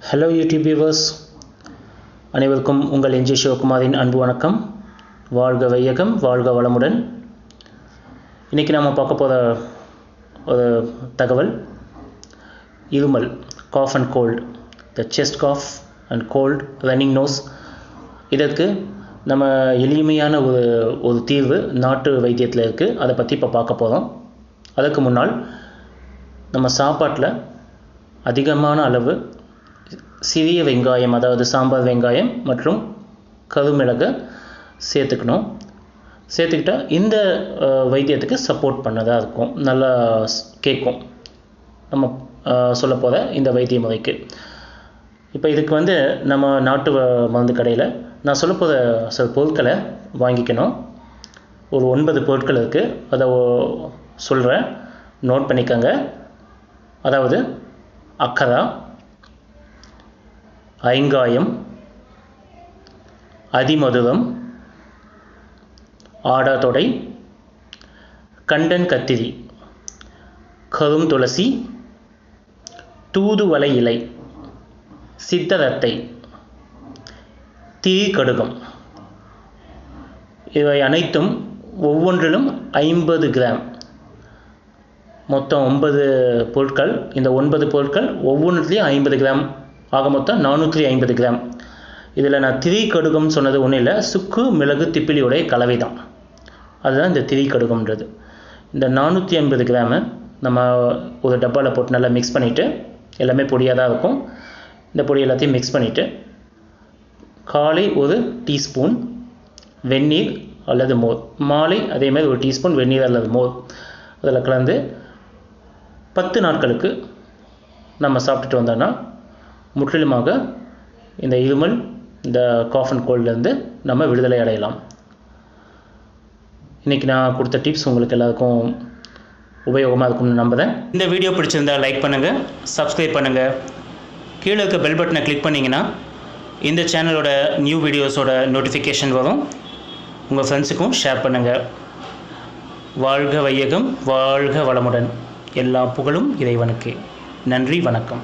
Hello YouTube viewers, அனைவருக்கும் உங்கள் NG சிவகுமாரின் அன்பு வணக்கம். வாழ்க வையகம், வாழ்க வளமுடன். இன்றைக்கி நாம் பார்க்க போகிற ஒரு தகவல் இருமல், cough and cold, the chest cough and cold, running nose. இதற்கு நம்ம எளிமையான ஒரு தீர்வு நாட்டு வைத்தியத்தில் இருக்குது. அதை பற்றி இப்போ பார்க்க போகிறோம். அதுக்கு முன்னால் நம்ம சாப்பாட்டில் அதிகமான அளவு சிறிய வெங்காயம், அதாவது சாம்பார் வெங்காயம் மற்றும் கருமிளகை சேர்த்துக்கணும். சேர்த்துக்கிட்டால் இந்த வைத்தியத்துக்கு சப்போர்ட் பண்ணதாக இருக்கும், நல்லா கேட்கும் நம்ம சொல்ல போகிற இந்த வைத்திய முறைக்கு. இப்போ இதுக்கு நம்ம நாட்டு மருந்து கடையில் நான் சொல்ல போகிற சில பொருட்களை வாங்கிக்கணும். ஒரு 9 பொருட்கள் இருக்குது, அதை சொல்கிறேன், நோட் பண்ணிக்கோங்க. அதாவது அக்கரா, ஐங்காயம், அதிமதுரம், ஆடாதொடை, கண்டன் கத்திரி, கரும் துளசி, தூதுவளை இலை, சித்தரத்தை, திரிகடுகம். இவை அனைத்தும் ஒவ்வொன்றிலும் 50 கிராம். மொத்தம் 9 பொருட்கள். இந்த 9 பொருட்கள் ஒவ்வொன்றுலேயும் 50 கிராம், ஆக மொத்தம் 450 கிராம். இதில் நான் திரிகடுகம் சொன்னது ஒன்றும் இல்லை, சுக்கு மிளகு திப்பிலியோடைய கலவை தான். அதுதான் இந்த திரிகடுகம்ன்றது. இந்த 450 கிராமை நம்ம ஒரு டப்பாவில் போட்டு நல்லா மிக்ஸ் பண்ணிவிட்டு, எல்லாமே பொடியாக தான் இருக்கும், இந்த பொடி எல்லாத்தையும் மிக்ஸ் பண்ணிவிட்டு, காலை ஒரு டீஸ்பூன் வெந்நீர் அல்லது மோர், மாலை அதேமாதிரி ஒரு டீஸ்பூன் வெந்நீர் அல்லது மோர் அதில் கலந்து 10 நாட்களுக்கு நம்ம சாப்பிட்டுட்டு வந்தோன்னா முற்றிலுமாக இந்த இருமல், இந்த காஃப் அண்ட் கோல்ட்லேருந்து நம்ம விடுதலை அடையலாம். இன்றைக்கி நான் கொடுத்த டிப்ஸ் உங்களுக்கு எல்லாருக்கும் உபயோகமாக இருக்கும்னு நம்புகிறேன். இந்த வீடியோ பிடிச்சிருந்தால் லைக் பண்ணுங்கள், சப்ஸ்கிரைப் பண்ணுங்கள். கீழே இருக்க பெல் பட்டனை கிளிக் பண்ணிங்கன்னா இந்த சேனலோட நியூ வீடியோஸோட நோட்டிஃபிகேஷன் வரும். உங்கள் ஃப்ரெண்ட்ஸுக்கும் ஷேர் பண்ணுங்கள். வாழ்க வையகம், வாழ்க வளமுடன். எல்லா புகழும் இறைவனுக்கு. நன்றி, வணக்கம்.